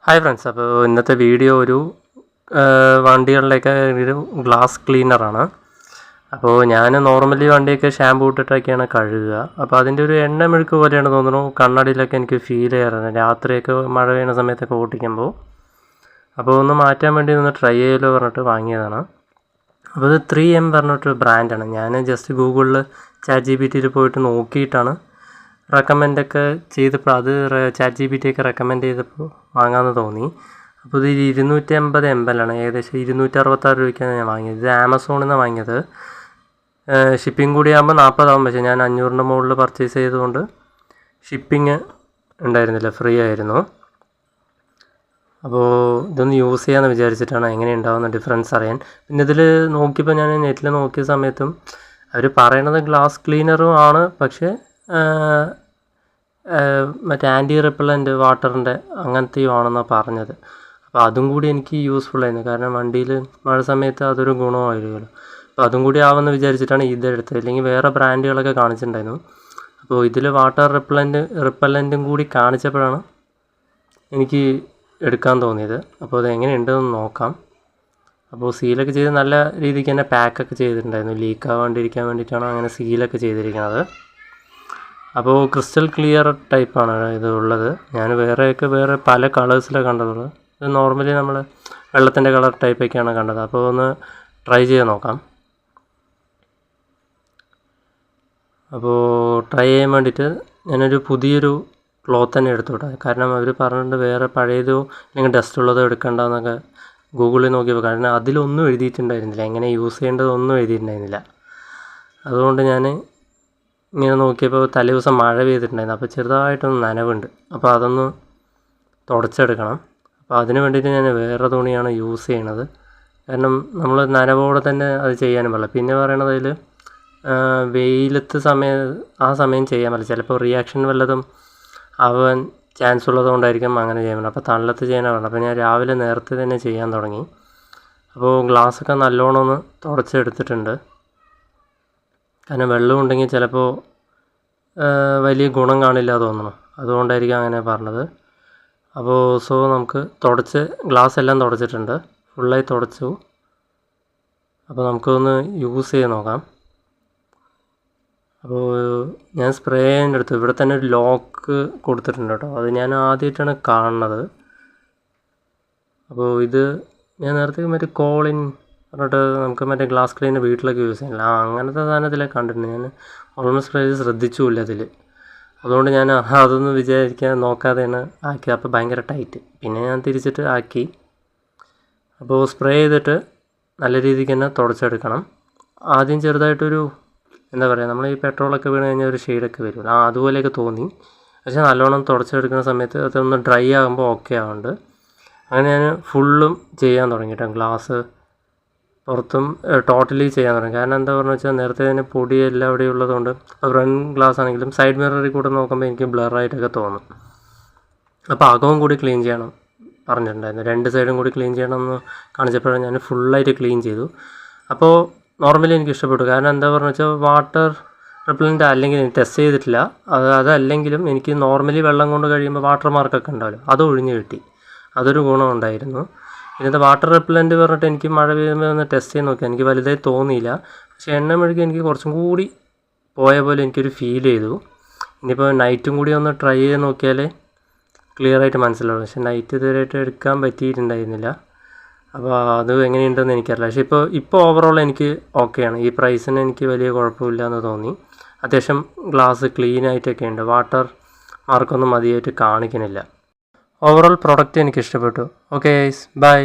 Hi friends, അപ്പോൾ ഇന്നത്തെ video ഒരു വണ്ടികളിലേക്ക് ഒരു ഗ്ലാസ് ക്ലീനറാണ്. അപ്പോൾ ഞാൻ നോർമലി വണ്ടിയൊക്കെ ഷാമ്പൂ ഇട്ടിട്ടൊക്കെയാണ് കഴുകുക. അപ്പോൾ അതിൻ്റെ ഒരു എണ്ണമെഴുക്ക് പോലെയാണ് തോന്നുന്നു കണ്ണാടിയിലൊക്കെ എനിക്ക് ഫീൽ ചെയ്യാറുണ്ട് രാത്രിയൊക്കെ മഴ പെയ്യുന്ന സമയത്തൊക്കെ ഓട്ടിക്കുമ്പോൾ. അപ്പോൾ ഒന്ന് മാറ്റാൻ വേണ്ടി ഒന്ന് ട്രൈ ചെയ്യുമല്ലോ പറഞ്ഞിട്ട് വാങ്ങിയതാണ്. അപ്പോൾ ഇത് 3M പറഞ്ഞിട്ടൊരു ബ്രാൻഡാണ്. ഞാൻ ജസ്റ്റ് ഗൂഗിളിൽ ChatGPT പോയിട്ട് നോക്കിയിട്ടാണ് റെക്കമെൻഡൊക്കെ ചെയ്തപ്പോൾ അത് ChatGPT ഒക്കെ റെക്കമെൻഡ് ചെയ്തപ്പോൾ വാങ്ങാമെന്ന് തോന്നി. അപ്പോൾ ഇത് 250 ml ഏകദേശം 266 രൂപയ്ക്കാണ് ഞാൻ വാങ്ങിയത്. ഇത് ആമസോണിൽ നിന്ന് വാങ്ങിയത്. ഷിപ്പിംഗ് കൂടി ആകുമ്പോൾ 40 ആകും. പക്ഷേ ഞാൻ 500 മുകളിൽ പർച്ചേസ് ചെയ്തുകൊണ്ട് ഷിപ്പിംഗ് ഉണ്ടായിരുന്നില്ല, ഫ്രീ ആയിരുന്നു. അപ്പോൾ ഇതൊന്ന് യൂസ് ചെയ്യാമെന്ന് വിചാരിച്ചിട്ടാണ് എങ്ങനെ ഉണ്ടാകുന്ന ഡിഫറൻസ് അറിയാൻ. പിന്നെ ഇതിൽ നോക്കിയപ്പോൾ ഞാൻ നെറ്റിൽ നോക്കിയ സമയത്തും അവർ പറയണത് ഗ്ലാസ് ക്ലീനറും ആണ്, പക്ഷേ മറ്റേ ആൻറ്റി റിപ്പല്ലൻ്റ് വാട്ടറിൻ്റെ അങ്ങനത്തെയും ആണെന്നാണ് പറഞ്ഞത്. അപ്പോൾ അതും കൂടി എനിക്ക് യൂസ്ഫുൾ ആയിരുന്നു, കാരണം വണ്ടിയിൽ മഴ സമയത്ത് അതൊരു ഗുണമായിരിക്കുമല്ലോ. അപ്പോൾ അതും കൂടി ആവുമെന്ന് വിചാരിച്ചിട്ടാണ് ഇതെടുത്തത്. ഇല്ലെങ്കിൽ വേറെ ബ്രാൻഡുകളൊക്കെ കാണിച്ചിട്ടുണ്ടായിരുന്നു. അപ്പോൾ ഇതിൽ വാട്ടർ റിപ്പല്ലൻറ്റും കൂടി കാണിച്ചപ്പോഴാണ് എനിക്ക് എടുക്കാൻ തോന്നിയത്. അപ്പോൾ അത് എങ്ങനെയുണ്ടെന്ന് നോക്കാം. അപ്പോൾ സീലൊക്കെ ചെയ്ത് നല്ല രീതിക്ക് തന്നെ പാക്കൊക്കെ ചെയ്തിട്ടുണ്ടായിരുന്നു. ലീക്ക് ആവാണ്ടിരിക്കാൻ വേണ്ടിയിട്ടാണ് അങ്ങനെ സീലൊക്കെ ചെയ്തിരിക്കുന്നത്. അപ്പോൾ ക്രിസ്റ്റൽ ക്ലിയർ ടൈപ്പാണ് ഇത് ഉള്ളത്. ഞാൻ വേറെ പല കളേഴ്സിലാണ് കണ്ടതുള്ളത്. ഇത് നോർമലി നമ്മൾ വെള്ളത്തിൻ്റെ കളർ ടൈപ്പൊക്കെയാണ് കണ്ടത്. അപ്പോൾ ഒന്ന് ട്രൈ ചെയ്ത് നോക്കാം. അപ്പോൾ ട്രൈ ചെയ്യാൻ വേണ്ടിയിട്ട് ഞാനൊരു പുതിയൊരു ക്ലോത്ത് തന്നെ എടുത്തോട്ടെ. കാരണം അവർ പറഞ്ഞിട്ടുണ്ട് വേറെ പഴയതോ അല്ലെങ്കിൽ ഡസ്റ്റ് ഉള്ളതോ എടുക്കേണ്ടതെന്നൊക്കെ ഗൂഗിളിൽ നോക്കിയപ്പോൾ. കാരണം അതിലൊന്നും എഴുതിയിട്ടുണ്ടായിരുന്നില്ല, എങ്ങനെ യൂസ് ചെയ്യേണ്ടതൊന്നും എഴുതിയിട്ടുണ്ടായിരുന്നില്ല. അതുകൊണ്ട് ഞാൻ ഇങ്ങനെ നോക്കിയപ്പോൾ തലേ ദിവസം മഴ പെയ്തിട്ടുണ്ടായിരുന്നു. അപ്പോൾ ചെറുതായിട്ടൊന്ന് നനവുണ്ട്. അപ്പോൾ അതൊന്ന് തുടച്ചെടുക്കണം. അപ്പോൾ അതിന് വേണ്ടിയിട്ട് ഞാൻ വേറെ തുണിയാണ് യൂസ് ചെയ്യണത്. കാരണം നമ്മൾ നനവോടെ തന്നെ അത് ചെയ്യാനും പാടില്ല. പിന്നെ പറയണത് അതിൽ വെയിലത്ത് ആ സമയം ചെയ്യാൻ പറ്റില്ല. ചിലപ്പോൾ റിയാക്ഷൻ വല്ലതും ആവാൻ ചാൻസ് ഉള്ളതുകൊണ്ടായിരിക്കും അങ്ങനെ ചെയ്യാൻ പറ്റില്ല. അപ്പോൾ തണലത്ത് ചെയ്യാനാണ് പറഞ്ഞത്. അപ്പോൾ ഞാൻ രാവിലെ നേരത്തെ തന്നെ ചെയ്യാൻ തുടങ്ങി. അപ്പോൾ ഗ്ലാസ്സൊക്കെ നല്ലോണം ഒന്ന് തുടച്ചെടുത്തിട്ടുണ്ട്. കാരണം വെള്ളം ഉണ്ടെങ്കിൽ ചിലപ്പോൾ വലിയ ഗുണം കാണില്ല തോന്നണം, അതുകൊണ്ടായിരിക്കും അങ്ങനെ പറഞ്ഞത്. അപ്പോൾ നമുക്ക് ഗ്ലാസ് എല്ലാം തുടച്ചിട്ടുണ്ട്, ഫുള്ളായി തുടച്ചു. അപ്പോൾ നമുക്കൊന്ന് യൂസ് ചെയ്ത് നോക്കാം. അപ്പോൾ ഞാൻ സ്പ്രേ ചെയ്യാൻ എടുത്തു. ഇവിടെ തന്നെ ഒരു ലോക്ക് കൊടുത്തിട്ടുണ്ട് കേട്ടോ, അത് ഞാൻ ആദ്യമായിട്ടാണ് കാണുന്നത്. അപ്പോൾ ഇത് ഞാൻ നേരത്തെ മറ്റേ കോളിൻ പറഞ്ഞിട്ട് നമുക്ക് മറ്റേ ഗ്ലാസ് ക്ലീനർ വീട്ടിലൊക്കെ യൂസ് ചെയ്യില്ല, അങ്ങനത്തെ സാധനത്തിലൊക്കെ കണ്ടിട്ടുണ്ട്. ഞാൻ ഓൾമോസ്റ്റ് ശ്രദ്ധിച്ചുമില്ല അതിൽ. അതുകൊണ്ട് ഞാൻ അതൊന്നും നോക്കാതെയാണ് ആക്കിയത്. അപ്പോൾ ഭയങ്കര ടൈറ്റ്. പിന്നെ ഞാൻ തിരിച്ചിട്ട് ആക്കി. അപ്പോൾ സ്പ്രേ ചെയ്തിട്ട് നല്ല രീതിക്ക് തന്നെ തുടച്ചെടുക്കണം. ആദ്യം ചെറുതായിട്ടൊരു എന്താ പറയുക, നമ്മൾ ഈ പെട്രോളൊക്കെ വീണ് കഴിഞ്ഞാൽ ഒരു ഷെയ്ഡൊക്കെ വരും, അതുപോലെയൊക്കെ തോന്നി. പക്ഷേ നല്ലോണം തുടച്ചെടുക്കുന്ന സമയത്ത് അതൊന്ന് ഡ്രൈ ആകുമ്പോൾ ഓക്കെ ആവുന്നുണ്ട്. അങ്ങനെ ഞാൻ ഫുള്ളും ചെയ്യാൻ തുടങ്ങിയിട്ടാണ്. ഗ്ലാസ് പുറത്തും ടോട്ടലി ചെയ്യാൻ തുടങ്ങി. കാരണം എന്താ പറഞ്ഞു വെച്ചാൽ നേരത്തെ തന്നെ പൊടി എല്ലാം അവിടെ ഉള്ളതുകൊണ്ട് ഫ്രണ്ട് ഗ്ലാസ് ആണെങ്കിലും സൈഡ് മിററിൽ കൂടെ നോക്കുമ്പോൾ എനിക്ക് ബ്ലറായിട്ടൊക്കെ തോന്നും. അപ്പോൾ അകവും കൂടി ക്ലീൻ ചെയ്യണം പറഞ്ഞിട്ടുണ്ടായിരുന്നു. 2 സൈഡും കൂടി ക്ലീൻ ചെയ്യണമെന്ന് കാണിച്ചപ്പോഴാണ് ഞാൻ ഫുള്ളായിട്ട് ക്ലീൻ ചെയ്തു. അപ്പോൾ നോർമലി എനിക്ക് ഇഷ്ടപ്പെട്ടു. കാരണം എന്താ പറഞ്ഞു വെച്ചാൽ വാട്ടർ റിപ്പല്ലൻ്റ് അല്ലെങ്കിൽ ടെസ്റ്റ് ചെയ്തിട്ടില്ല, അതല്ലെങ്കിലും എനിക്ക് നോർമലി വെള്ളം കൊണ്ട് കഴിയുമ്പോൾ വാട്ടർ മാർക്കൊക്കെ ഉണ്ടാവില്ല, അത് ഒഴിഞ്ഞു കിട്ടി. അതൊരു ഗുണമുണ്ടായിരുന്നു. ഇതിൻ്റെ വാട്ടർ റിപ്പല്ലൻ്റ് പറഞ്ഞിട്ട് എനിക്ക് മഴ പെയ്യുമ്പോൾ ഒന്ന് ടെസ്റ്റ് ചെയ്ത് നോക്കി, എനിക്ക് വലുതായി തോന്നിയില്ല. പക്ഷേ എണ്ണമെഴുക്ക് എനിക്ക് കുറച്ചും കൂടി പോയ പോലെ എനിക്കൊരു ഫീൽ ചെയ്തു. ഇനിയിപ്പോൾ നൈറ്റും കൂടി ഒന്ന് ട്രൈ ചെയ്ത് നോക്കിയാലേ ക്ലിയറായിട്ട് മനസ്സിലാവും. പക്ഷേ നൈറ്റ് ഇതുവരെയായിട്ട് എടുക്കാൻ പറ്റിയിട്ടുണ്ടായിരുന്നില്ല. അപ്പോൾ അത് എങ്ങനെയുണ്ടെന്ന് എനിക്കറിയില്ല. പക്ഷേ ഇപ്പോൾ ഓവറോൾ എനിക്ക് ഓക്കെയാണ്. ഈ പ്രൈസിന് എനിക്ക് വലിയ കുഴപ്പമില്ല എന്ന് തോന്നി. അത്യാവശ്യം ഗ്ലാസ് ക്ലീൻ ആയിട്ടൊക്കെ ഉണ്ട്, വാട്ടർ മാർക്കൊന്നും മതിയായിട്ട് കാണിക്കുന്നില്ല. ഓവറോൾ പ്രൊഡക്റ്റ് എനിക്ക് ഇഷ്ടപ്പെട്ടു. Okay guys, by.